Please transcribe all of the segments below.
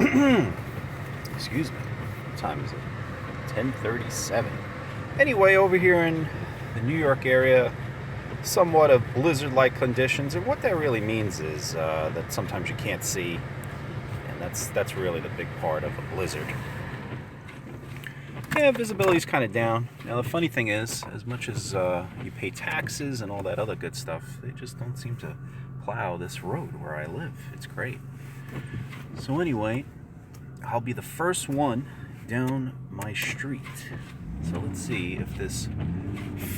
Excuse me. What time is it? 10:37. Anyway, over here in the New York area, somewhat of blizzard-like conditions, and what that really means is that sometimes you can't see, and that's really the big part of a blizzard. Yeah, visibility's kind of down. Now the funny thing is, as much as you pay taxes and all that other good stuff, they just don't seem to plow this road where I live. It's great. So anyway, I'll be the first one down my street. So let's see if this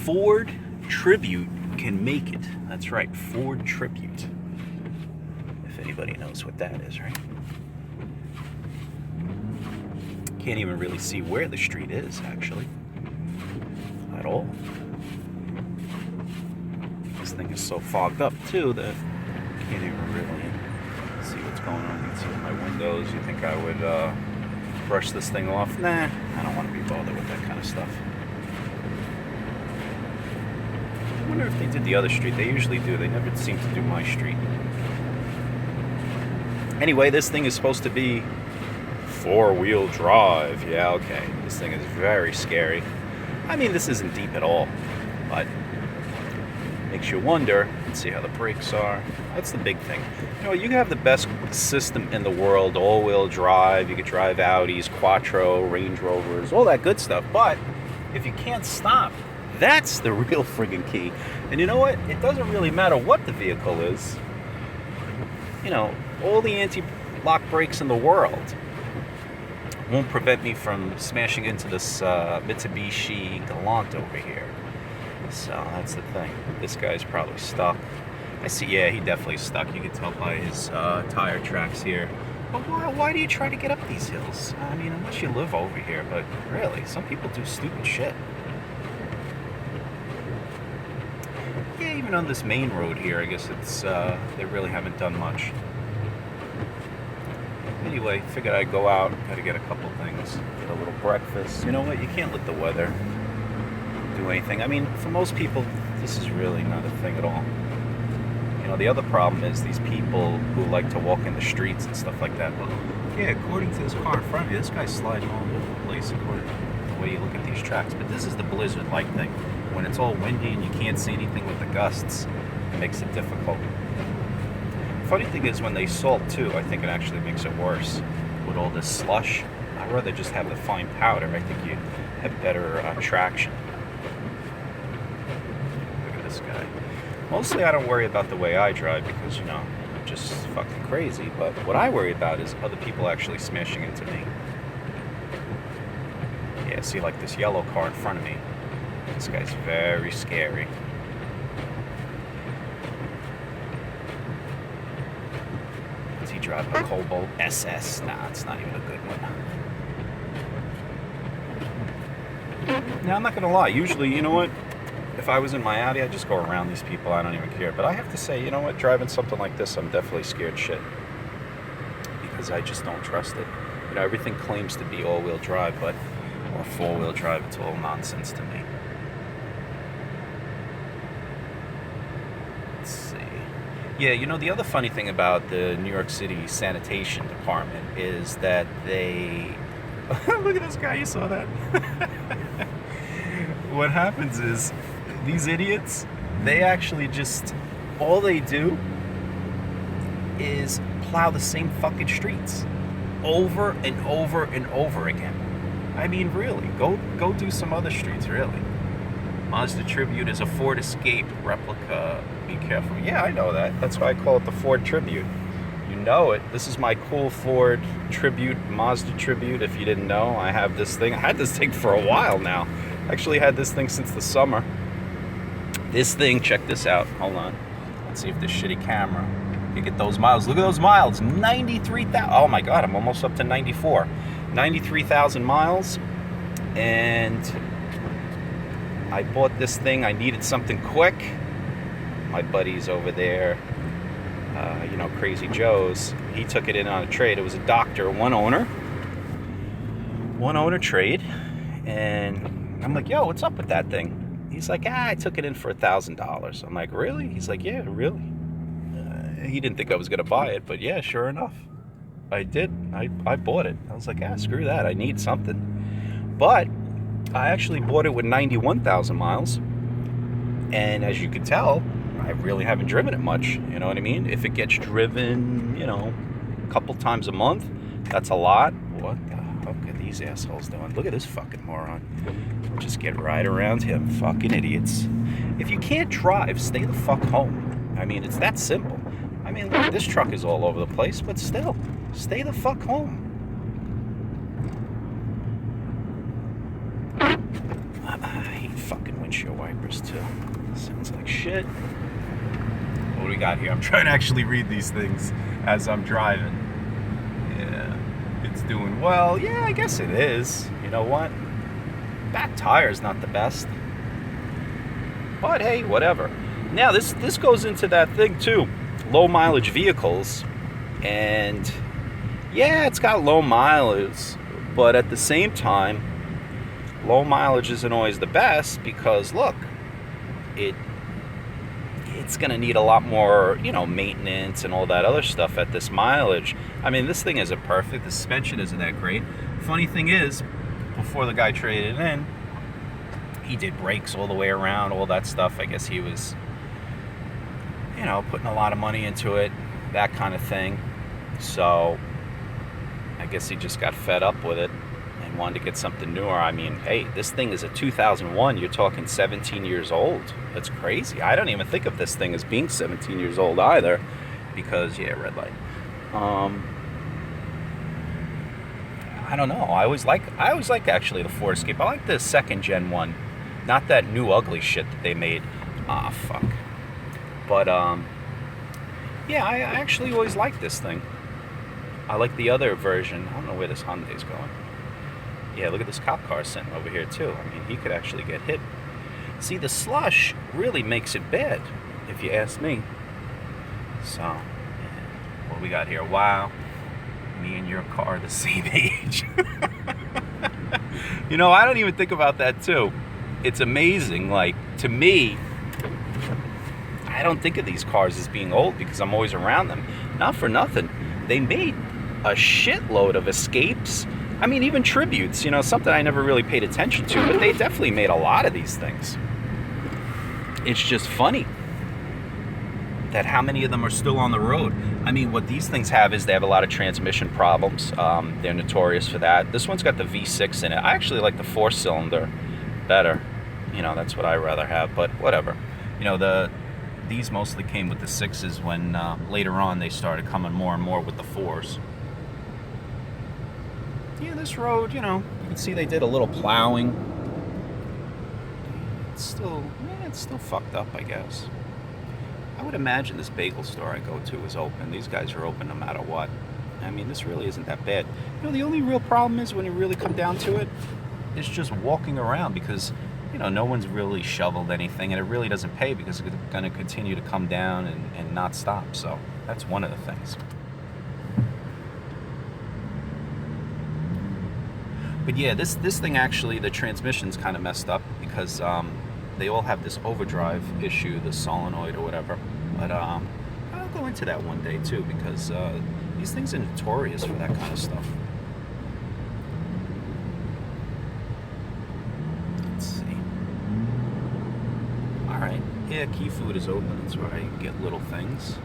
Ford Tribute can make it. That's right, Ford Tribute. If anybody knows what that is, right? Can't even really see where the street is, actually. At all. This thing is so fogged up, too, that I can't even really see what's going on. You can see my windows. You think I would brush this thing off? Nah, I don't want to be bothered with that kind of stuff. I wonder if they did the other street. They usually do. They never seem to do my street. Anyway, this thing is supposed to be four-wheel drive. Yeah, okay. This thing is very scary. I mean, this isn't deep at all, but makes you wonder and see how the brakes are. That's the big thing. You know, you have the best system in the world, all-wheel drive. You could drive Audis, Quattro, Range Rovers, all that good stuff. But if you can't stop, that's the real friggin' key. And you know what? It doesn't really matter what the vehicle is. You know, all the anti-lock brakes in the world won't prevent me from smashing into this Mitsubishi Galant over here. So that's the thing. This guy's probably stuck. I see, yeah, he definitely stuck. You can tell by his tire tracks here. But why do you try to get up these hills? I mean, unless you live over here, but really, some people do stupid shit. Yeah, even on this main road here, I guess it's they really haven't done much. Anyway, figured I'd go out, gotta get a couple things, get a little breakfast. You know what, you can't let the weather do anything. I mean, for most people, this is really not a thing at all. You know, the other problem is these people who like to walk in the streets and stuff like that. Well, yeah, according to this car in front of you, this guy's sliding all over the place according to the way you look at these tracks. But this is the blizzard-like thing. When it's all windy and you can't see anything with the gusts, it makes it difficult. Funny thing is, when they salt too, I think it actually makes it worse. With all this slush, I'd rather just have the fine powder. I think you have better traction. Look at this guy. Mostly I don't worry about the way I drive because, you know, I'm just fucking crazy. But what I worry about is other people actually smashing into me. Yeah, see, like this yellow car in front of me. This guy's very scary. Drive a Cobalt SS. Nah, it's not even a good one. Now, I'm not gonna lie. Usually, you know what? If I was in my Audi, I'd just go around these people. I don't even care. But I have to say, you know what? Driving something like this, I'm definitely scared shit. Because I just don't trust it. You know, everything claims to be all-wheel drive, but or four-wheel drive, it's all nonsense to me. Let's see. Yeah, you know, the other funny thing about the New York City Sanitation Department is that they... Look at this guy, you saw that? What happens is, these idiots, they actually just... All they do is plow the same fucking streets. Over and over and over again. I mean, really, go do some other streets, really. Mazda Tribute is a Ford Escape replica. Be careful. Yeah, I know that. That's why I call it the Ford Tribute. You know it. This is my cool Ford Tribute, Mazda Tribute. If you didn't know, I have this thing. I had this thing for a while now. Actually had this thing since the summer. This thing, check this out. Hold on. Let's see if this shitty camera can get those miles. Look at those miles. 93,000. Oh my God, I'm almost up to 94. 93,000 miles. And I bought this thing. I needed something quick. My buddies over there, you know, Crazy Joe's, he took it in on a trade. It was a doctor, one owner trade. And I'm like, yo, what's up with that thing? He's like, I took it in for $1,000. I'm like, really? He's like, yeah, really? He didn't think I was going to buy it, but yeah, sure enough. I did. I bought it. I was like, screw that. I need something. But I actually bought it with 91,000 miles. And as you can tell, I really haven't driven it much. You know what I mean? If it gets driven, a couple times a month, that's a lot. What the fuck are these assholes doing? Look at this fucking moron. Just get right around him. Fucking idiots. If you can't drive, stay the fuck home. I mean, it's that simple. I mean, look, this truck is all over the place, but still, stay the fuck home. I hate fucking windshield wipers, too. Sounds like shit. What do we got here? I'm trying to actually read these things as I'm driving. Yeah, it's doing well. Yeah, I guess it is. You know what? Back tire's not the best. But hey, whatever. Now, this goes into that thing, too. Low mileage vehicles. And yeah, it's got low mileage. But at the same time, low mileage isn't always the best because, look, it's going to need a lot more, maintenance and all that other stuff at this mileage. I mean, this thing isn't perfect. The suspension isn't that great. Funny thing is, before the guy traded it in, he did brakes all the way around, all that stuff. I guess he was, putting a lot of money into it, that kind of thing. So I guess he just got fed up with it and wanted to get something newer. I mean, hey, this thing is a 2001. You're talking 17 years old. That's crazy. I don't even think of this thing as being 17 years old either because, yeah, red light. I don't know. I always like actually the Ford Escape. I like the second gen one, not that new ugly shit that they made. Fuck. But yeah, I actually always like this thing. I like the other version. I don't know where this Hyundai's going. Yeah, look at this cop car sitting over here too. I mean, he could actually get hit. See, the slush really makes it bad, if you ask me. So, yeah. What we got here? Wow. Me and your car are the same age. I don't even think about that too. It's amazing. Like, to me, I don't think of these cars as being old because I'm always around them. Not for nothing. They made a shitload of Escapes. I mean, even Tributes, something I never really paid attention to, but they definitely made a lot of these things. It's just funny that how many of them are still on the road. I mean, what these things have is they have a lot of transmission problems. They're notorious for that. This one's got the V6 in it. I actually like the 4-cylinder better. That's what I rather have, but whatever. These mostly came with the 6s when later on they started coming more and more with the 4s. Yeah, this road, you can see they did a little plowing. It's still fucked up, I guess. I would imagine this bagel store I go to is open. These guys are open no matter what. I mean, this really isn't that bad. The only real problem is when you really come down to it, it's just walking around because, no one's really shoveled anything and it really doesn't pay because it's going to continue to come down and not stop. So that's one of the things. But yeah, this thing actually, the transmission's kind of messed up because they all have this overdrive issue, the solenoid or whatever. But I'll go into that one day too because these things are notorious for that kind of stuff. Let's see. All right. Yeah, Key Food is open. That's where I get little things.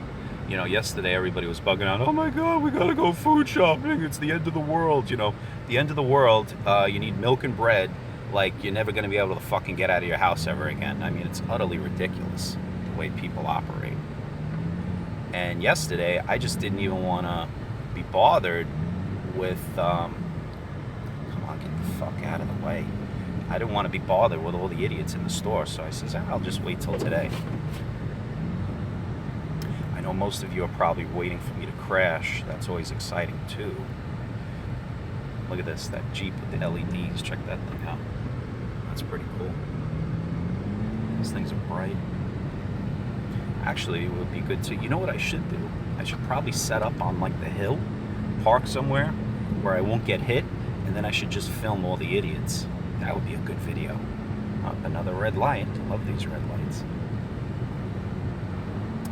Yesterday everybody was bugging out, oh my God, we gotta go food shopping. It's the end of the world. The end of the world, you need milk and bread. Like, you're never gonna be able to fucking get out of your house ever again. I mean, it's utterly ridiculous the way people operate. And yesterday, I just didn't even wanna be bothered with, come on, get the fuck out of the way. I didn't want to be bothered with all the idiots in the store, so I says, I'll just wait till today. I know most of you are probably waiting for me to crash. That's always exciting too. Look at this, that Jeep with the LEDs. Check that thing out. That's pretty cool. These things are bright. Actually, it would be good to, you know what I should do? I should probably set up on like the hill, park somewhere where I won't get hit, and then I should just film all the idiots. That would be a good video. Another red light. I love these red lights.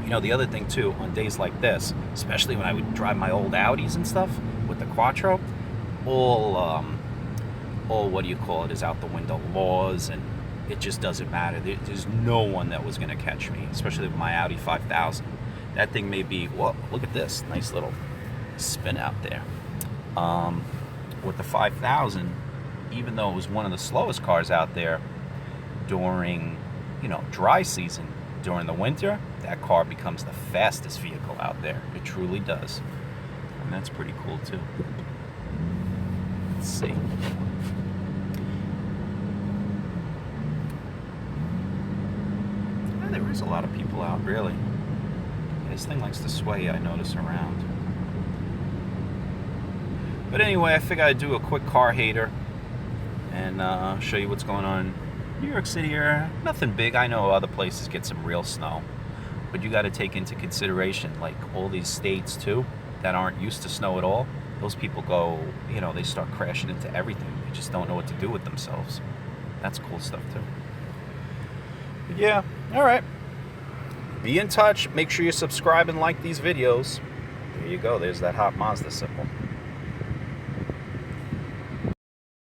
You know, the other thing too, on days like this, especially when I would drive my old Audis and stuff with the Quattro, all what do you call it, is out the window. Laws, and it just doesn't matter. There's no one that was going to catch me, especially with my Audi 5000. That thing may be, whoa, look at this nice little spin out there. With the 5000, even though it was one of the slowest cars out there during, dry season, during the winter, that car becomes the fastest vehicle out there. It truly does. And that's pretty cool too. Let's see. Yeah, there is a lot of people out, really. This thing likes to sway, I notice, around. But anyway, I figured I'd do a quick car hater and show you what's going on in New York City here. Nothing big. I know other places get some real snow. But you got to take into consideration, like all these states too, that aren't used to snow at all. Those people go, they start crashing into everything. They just don't know what to do with themselves. That's cool stuff too. But yeah, all right. Be in touch. Make sure you subscribe and like these videos. There you go. There's that hot Mazda symbol.